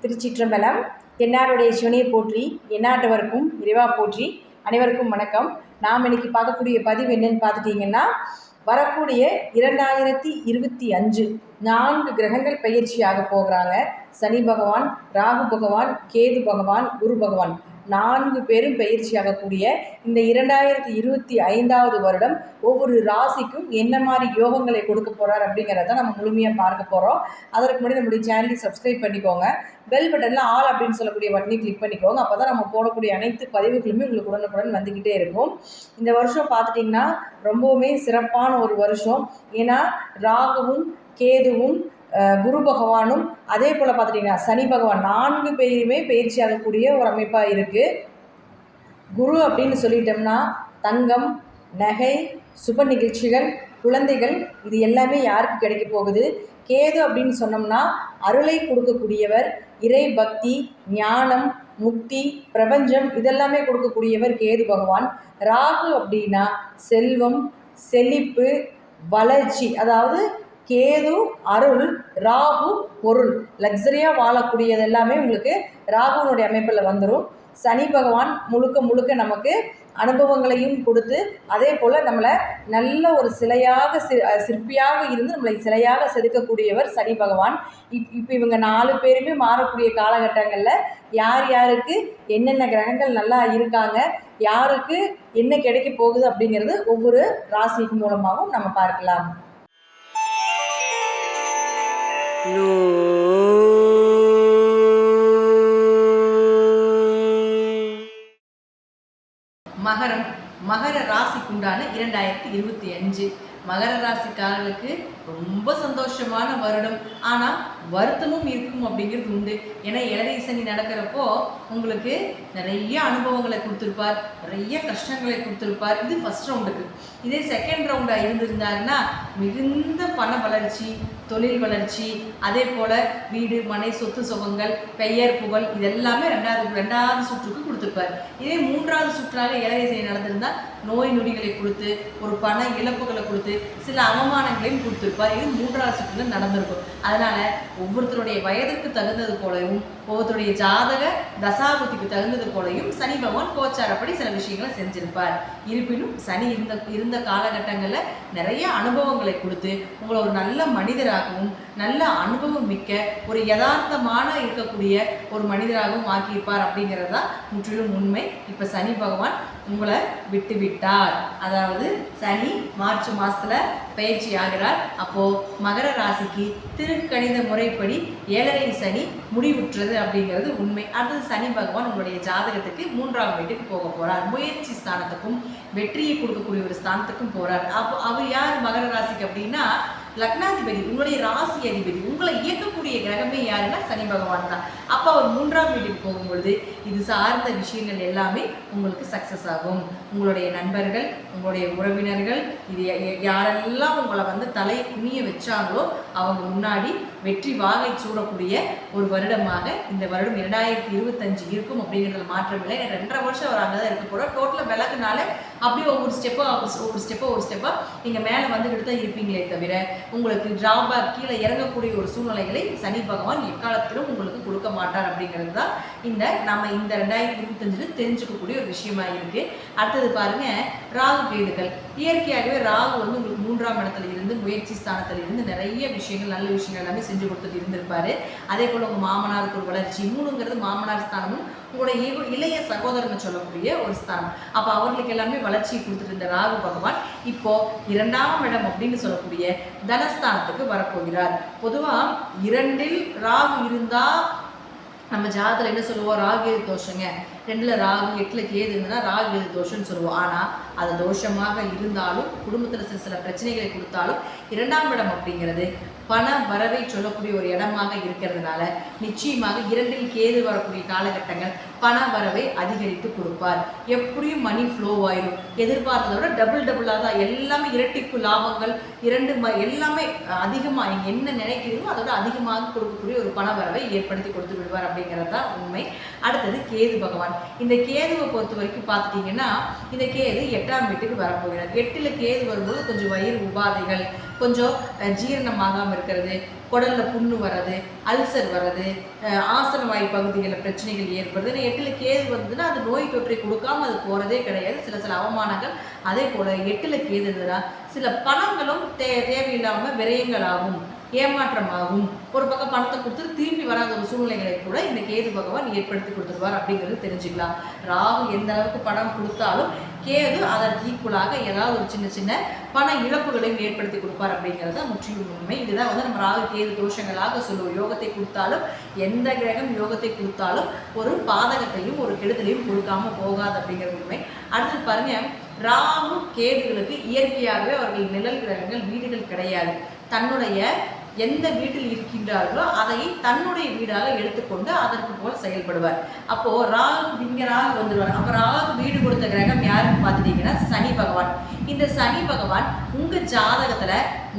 திருச்சிற்றம்பலம். தென்னாடுடைய சிவனையை போற்றி, எந்நாட்டவருக்கும் இறைவா போற்றி. அனைவருக்கும் வணக்கம். நாம் இன்னைக்கு பார்க்கக்கூடிய பதிவு என்னன்னு பார்த்துட்டிங்கன்னா, வரக்கூடிய 2025 4 கிரகங்கள் பயிற்சியாக போகிறாங்க. சனி பகவான், ராகு பகவான், கேது பகவான், குரு பகவான் 4 பேரும் பயிற்சியாகக்கூடிய இந்த 2025வது வருடம் ஒவ்வொரு ராசிக்கும் என்ன மாதிரி யோகங்களை கொடுக்க போகிறார் அப்படிங்கிறத நம்ம முழுமையாக பார்க்க போகிறோம். அதற்கு முன்னாடி நம்முடைய சேனலை சப்ஸ்கிரைப் பண்ணிக்கோங்க. பெல் பட்டனில் ஆல் அப்படின்னு சொல்லக்கூடிய பட்டனை கிளிக் பண்ணிக்கோங்க. அப்போ தான் நம்ம போடக்கூடிய அனைத்து பதிவுகளுமே உங்களுக்கு உடனுக்குடன் வந்துக்கிட்டே இருக்கும். இந்த வருஷம் பார்த்துட்டிங்கன்னா ரொம்பவுமே சிறப்பான ஒரு வருஷம். ஏன்னா ராகுவும் கேதுவும் குரு பகவானும் அதே போல் பார்த்துட்டிங்கன்னா சனி பகவான் 4 பேருமே பயிற்சியாகக்கூடிய ஒரு அமைப்பாக இருக்குது. குரு அப்படின்னு சொல்லிட்டோம்னா தங்கம், நகை, சுப நிகழ்ச்சிகள், குழந்தைகள், இது எல்லாமே யாருக்கு கிடைக்க போகுது. கேது அப்படின்னு சொன்னோம்னா அருளை கொடுக்கக்கூடியவர், இறை பக்தி, ஞானம், முக்தி, பிரபஞ்சம் இதெல்லாமே கொடுக்கக்கூடியவர் கேது பகவான். ராகு அப்படின்னா செல்வம், செழிப்பு, வளர்ச்சி. அதாவது கேது அருள், ராகு பொருள், லக்ஸரியாக வாழக்கூடியது எல்லாமே உங்களுக்கு ராகுனுடைய அமைப்பில் வந்துடும். சனி பகவான் முழுக்க நமக்கு அனுபவங்களையும் கொடுத்து அதே போல் நம்மளை நல்ல ஒரு சிலையாக சிற்பியாக இருந்து நம்மளை சிலையாக செதுக்கக்கூடியவர் சனி பகவான். இப்போ இவங்க 4 பேருமே மாறக்கூடிய காலகட்டங்களில் யார் யாருக்கு என்னென்ன கிரகங்கள் நல்லா இருக்காங்க, யாருக்கு என்ன கிடைக்க போகுது அப்படிங்கிறது ஒவ்வொரு ராசிக்கு மூலமாகவும் நம்ம பார்க்கலாம். மகரம், மகர ராசிக்குண்டான 2025 மகர ராசிக்காரர்களுக்கு ரொம்ப சந்தோஷமான வருடம். ஆனால் வருத்தமும் இருக்கும் அப்படிங்கிறது உண்டு. ஏன்னா ஏழரை சனி நடக்கிறப்போ உங்களுக்கு நிறைய அனுபவங்களை கொடுத்துருப்பார், நிறைய கஷ்டங்களை கொடுத்துருப்பார். இது ஃபர்ஸ்ட் ரவுண்டுக்கு. இதே செகண்ட் ரவுண்டாக இருந்திருந்தாருன்னா மிகுந்த பண வளர்ச்சி, தொழில் வளர்ச்சி, அதே போல் வீடு மனை சொத்து சுகங்கள், பெயர் புகழ் இதெல்லாமே ரெண்டாவது சுற்றுக்கு கொடுத்துருப்பார். இதே 3வது சுற்றாக ஏழரை சனி நடந்திருந்தால் நோய் நொடிகளை கொடுத்து ஒரு பண இழப்புகளை கொடுத்து சில அவமானங்களையும் கொடுத்துருப்பார். இது 3வது சுற்றுல நடந்திருக்கும். அதனால ஒவ்வொருத்தருடைய வயதுக்கு தகுந்தது போலவும் ஒவ்வொருத்தருடைய ஜாதக தசாபுத்திக்கு தகுந்தது போலையும் சனி பகவான் கோச்சாரப்படி சில விஷயங்களை செஞ்சிருப்பார். இருப்பினும் சனி இருந்த காலகட்டங்களில் நிறைய அனுபவங்களை கொடுத்து உங்களை ஒரு நல்ல மனிதராகவும் நல்ல அனுபவம் மிக்க ஒரு யதார்த்தமான இருக்கக்கூடிய ஒரு மனிதராகவும் ஆக்கியிருப்பார் அப்படிங்கிறது தான் முற்றிலும் உண்மை. இப்போ சனி பகவான் உங்களை விட்டு விட்டார். அதாவது சனி மார்ச் மாதத்தில் பயிற்சி ஆகிறார். அப்போது மகர ராசிக்கு திருக்கணித முறைப்படி ஏழரை சனி முடிவுற்றது அப்படிங்கிறது உண்மை. அடுத்தது சனி பகவான் உங்களுடைய ஜாதகத்துக்கு 3ஆம் வீட்டுக்கு போக போகிறார். முயற்சி ஸ்தானத்துக்கும் வெற்றியை கொடுக்கக்கூடிய ஒரு ஸ்தானத்துக்கும் போகிறார். அப்போ அவர் யார் மகர ராசிக்கு அப்படின்னா லக்னாதிபதி, உங்களுடைய ராசி அதிபதி. உங்களை இயக்கக்கூடிய கிரகமே யாருன்னா சனி பகவான் தான். அப்போ அவர் 3ஆம் வீட்டுக்கு போகும்பொழுது இது சார்ந்த விஷயங்கள் எல்லாமே உங்களுக்கு சக்ஸஸ் ஆகும். உங்களுடைய நண்பர்கள், உங்களுடைய உறவினர்கள், இது யாரெல்லாம் உங்களை தலையை குனிய வச்சாங்களோ அவங்க முன்னாடி வெற்றி வாகை சூடக்கூடிய ஒரு வருடமாக இந்த வருடம் 2025 இருக்கும் அப்படிங்கிறதுல மாற்றமில்லை. 2.5 வருஷம் அவர் அங்கே தான் இருக்க போகிறோம். டோட்டலாக விளக்குனால அப்படியே ஒவ்வொரு ஸ்டெப்பாக நீங்கள் மேலே வந்துக்கிட்டு தான் இருப்பீங்களே தவிர உங்களுக்கு டிராபேக் கீழே இறங்கக்கூடிய ஒரு சூழ்நிலைகளை சனி பகவான் எக்காலத்திலும் உங்களுக்கு கொடுக்க மாட்டார் அப்படிங்கிறது தான் நம்ம இந்த 2025 தெரிஞ்சுக்கக்கூடிய ஒரு விஷயமா இருக்கு. அடுத்தது பாருங்க, ராகு கேதுகள். இயற்கையாகவே ராகு உங்களுக்கு 3ஆம் இடத்துல இருந்து முயற்சி ஸ்தானத்தில் இருந்து நிறைய விஷயங்கள் நல்ல விஷயங்கள் எல்லாமே செஞ்சு கொடுத்துட்டு இருந்திருப்பாரு. அதே போல் உங்கள் மாமனாருக்கு ஒரு வளர்ச்சி. 3ங்கிறது மாமனார் ஸ்தானமும் உங்களுடைய இளைய சகோதரன் சொல்லக்கூடிய ஒரு ஸ்தானம். அப்போ அவர்களுக்கு எல்லாமே வளர்ச்சியை கொடுத்துட்டு இருந்த ராகு பகவான் இப்போ 2ஆம் இடம் அப்படின்னு சொல்லக்கூடிய தனஸ்தானத்துக்கு வரப்போகிறார். பொதுவாக 2ல் ராகு இருந்தால் நம்ம ஜாதகத்தில் என்ன சொல்லுவோம், ராகு கேது தோஷங்க. 2ல் ராகு 8ல் கேது இருந்ததுன்னா ராகு கேது தோஷம்னு சொல்லுவோம். ஆனால் அது தோஷமாக இருந்தாலும் குடும்பத்தில் சில பிரச்சனைகளை கொடுத்தாலும் 2ஆம் இடம் அப்படிங்கிறது பண வரவை சொல்லக்கூடிய ஒரு இடமாக இருக்கிறதுனால நிச்சயமாக 2ல் கேது வரக்கூடிய காலகட்டங்கள் பண வரவை அதிகரித்து கொடுப்பார். எப்படியும் மணி ஃப்ளோ ஆயிடும். எதிர்பார்த்ததை விட டபுளாக தான் எல்லாமே இரட்டிப்பு லாபங்கள் எல்லாமே அதிகமாக நீங்கள் என்ன நினைக்கிறீங்களோ அதோட அதிகமாக கொடுக்கக்கூடிய ஒரு பண வரவை ஏற்படுத்தி கொடுத்து விடுவார் அப்படிங்கிறது தான் உண்மை. அடுத்தது கேது பகவான். இந்த கேதுவை பொறுத்த வரைக்கும் பார்த்துட்டிங்கன்னா இந்த கேது 8ஆம் வீட்டுக்கு வரப்போகிறார். 8ல் கேது வரும்போது கொஞ்சம் வயிறு உபாதைகள், கொஞ்சம் ஜீரணமாகாமல் இருக்கிறது, குடலில் புண்ணு வர்றது, அல்சர் வர்றது, ஆசன வாயு பகுதிகளில் பிரச்சனைகள் ஏற்படுது. 8ல் கேது வந்ததுன்னா அது நோய் தொற்றை கொடுக்காம அது போகிறதே கிடையாது. சில அவமானங்கள். அதே போல் 8ல் கேது இருந்ததுன்னா சில பணங்களும் தேவையில்லாமல் விரயங்களாகும், ஏமாற்றமாகும். ஒரு பக்கம் பணத்தை கொடுத்துட்டு திரும்பி வராத ஒரு சூழ்நிலைகளை கூட இந்த கேது பகவான் ஏற்படுத்தி கொடுத்துருவார் அப்படிங்கிறது தெரிஞ்சுக்கலாம். ராகு எந்த அளவுக்கு பணம் கொடுத்தாலும் கேது அதற்கு ஈக்குவலாக ஏதாவது ஒரு சின்ன பண இழப்புகளையும் ஏற்படுத்தி கொடுப்பார் அப்படிங்கிறது முற்றிலும் உண்மை. இதுதான் நம்ம ராகு கேது தோஷங்களாக சொல்லுவோம். யோகத்தை கொடுத்தாலும் எந்த கிரகம் யோகத்தை கொடுத்தாலும் ஒரு பாதகத்தையும் ஒரு கெடுதலையும் கொடுக்காம போகாது அப்படிங்கிறது உண்மை. அடுத்து பாருங்க, ராகு கேதுகளுக்கு இயற்கையாகவே அவர்கள் நிழல் கிரகங்கள், வீடுகள் கிடையாது. தன்னுடைய எந்த வீட்டில் இருக்கின்றார்களோ அதை தன்னுடைய வீடாக எடுத்துக்கொண்டு அதற்கு போல் செயல்படுவார். அப்போ ராகு வந்துடுவார். அப்போ ராகு வீடு கொடுத்த கிரகம் யாருன்னு பார்த்துட்டீங்கன்னா சனி பகவான். இந்த சனி பகவான் உங்க ஜாதகத்துல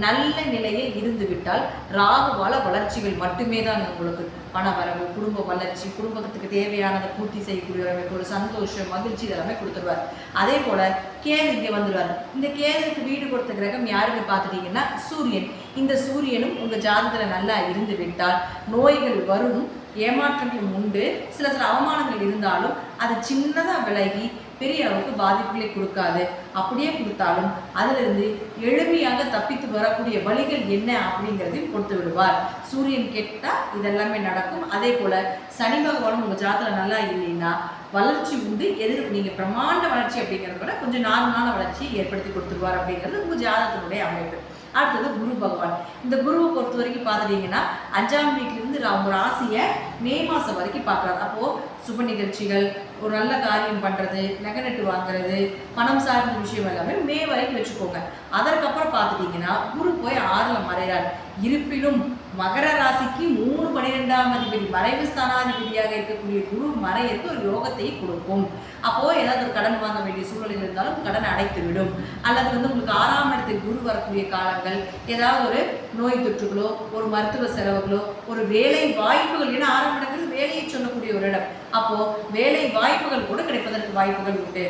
நல்ல நிலையில் இருந்து விட்டால் ராகுவால வளர்ச்சிகள் மட்டுமே தான் உங்களுக்கு. பண வரவு, குடும்ப வளர்ச்சி, குடும்பத்துக்கு தேவையானதை பூர்த்தி செய்யக்கூடிய ஒரு சந்தோஷம், மகிழ்ச்சி இதெல்லாமே கொடுத்துருவார். அதே போல கேது இங்கே வந்துடுவார். இந்த கேதுக்கு வீடு கொடுத்த கிரகம் யாருன்னு பார்த்துட்டீங்கன்னா சூரியன். இந்த சூரியனும் உங்க ஜாதகத்துல நல்லா இருந்து விட்டால் நோய்கள் வரும், ஏமாற்றங்கள் உண்டு, சில அவமானங்கள் இருந்தாலும் அது சின்னதா விலகி பெரிய அளவுக்கு பாதிப்புகளை கொடுக்காது. அப்படியே கொடுத்தாலும் அதிலிருந்து எளிமையாக தப்பித்து வரக்கூடிய வழிகள் என்ன அப்படிங்கிறதையும் கொடுத்து விடுவார். சூரியன் கேட்டா இதெல்லாமே நடக்கும். அதே போல சனி பகவானும் உங்க ஜாதகம் நல்லா இல்லைன்னா வளர்ச்சி உண்டு. நீங்க பிரம்மாண்ட வளர்ச்சி அப்படிங்கிறத விட கொஞ்சம் நார்மலான வளர்ச்சியை ஏற்படுத்தி கொடுத்துருவார் அப்படிங்கிறது உங்க ஜாதகத்தினுடைய அமைப்பு. அடுத்தது குரு பகவான். இந்த குருவை பொறுத்த வரைக்கும் பார்த்துட்டீங்கன்னா 5ஆம் வீட்டிலிருந்து அவங்க ராசியை மே மாதம் வரைக்கும் பார்க்குறாரு. அப்போது சுப நிகழ்ச்சிகள், ஒரு நல்ல காரியம் பண்ணுறது, நகை வாங்குறது, பணம் சார்ந்த விஷயம் எல்லாமே மே வரைக்கும் வச்சுக்கோங்க. அதற்கப்புறம் பார்த்துட்டிங்கன்னா குரு போய் 6ல் மறைகிறார். இருப்பினும் மகர ராசிக்கு 3 12ஆம் அதிபதி மறைவு ஸ்தானாதிபதியாக இருக்கக்கூடிய குரு மறையிற்கு ஒரு யோகத்தை கொடுக்கும். அப்போ ஏதாவது ஒரு கடன் வாங்க வேண்டிய சூழ்நிலை இருந்தாலும் கடன் அடைத்து விடும். அல்லது உங்களுக்கு 6ஆம் இடத்துக்கு குரு வரக்கூடிய காலங்கள் ஏதாவது ஒரு நோய் தொற்றுகளோ, ஒரு மருத்துவ செலவுகளோ, ஒரு வேலை வாய்ப்புகள், ஏன்னா 6ஆம் இடங்கிறது வேலையை சொல்லக்கூடிய ஒரு இடம். அப்போ வேலை வாய்ப்புகள் கூட கிடைப்பதற்கு வாய்ப்புகள் உண்டு.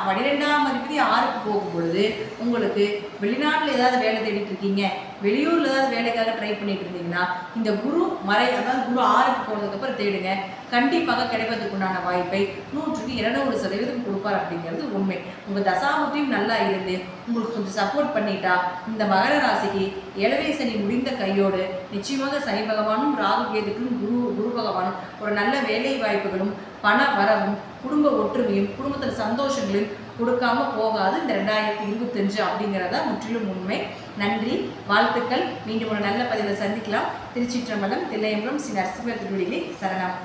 12ஆம் அதிபதி 6க்கு போகும் பொழுது உங்களுக்கு வெளிநாட்டில் ஏதாவது வேலை தேடிட்டு இருக்கீங்க, வெளியூர்ல ஏதாவது வேலைக்காக ட்ரை பண்ணிட்டு இருந்தீங்கன்னா இந்த குரு அதாவது குரு 6க்கு போனதுக்கு அப்புறம் தேடுங்க. கண்டிப்பாக கிடைப்பதற்குண்டான வாய்ப்பை 100க்கு 200% கொடுப்பார் அப்படிங்கிறது உண்மை. உங்க தசாபுத்தியும் நல்லா இருந்து உங்களுக்கு கொஞ்சம் சப்போர்ட் பண்ணிட்டா இந்த மகர ராசிக்கு 7வே சனி முடிந்த கையோடு நிச்சயமாக சனி பகவானும் ராகு கேதுக்கும் குரு பகவானும் ஒரு நல்ல வேலை வாய்ப்புகளும், பண வரவும், குடும்ப ஒற்றுமையும், குடும்பத்தில் சந்தோஷங்களையும் கொடுக்காம போகாது இந்த 2025 அப்படிங்கிறதா முற்றிலும் உண்மை. நன்றி, வாழ்த்துக்கள். மீண்டும் ஒரு நல்ல பதிவில் சந்திக்கலாம். திருச்சிற்றம்பலம், தில்லையம்பலம், ஸ்ரீ நரசிம்ம திருவடிகளே சரணம்.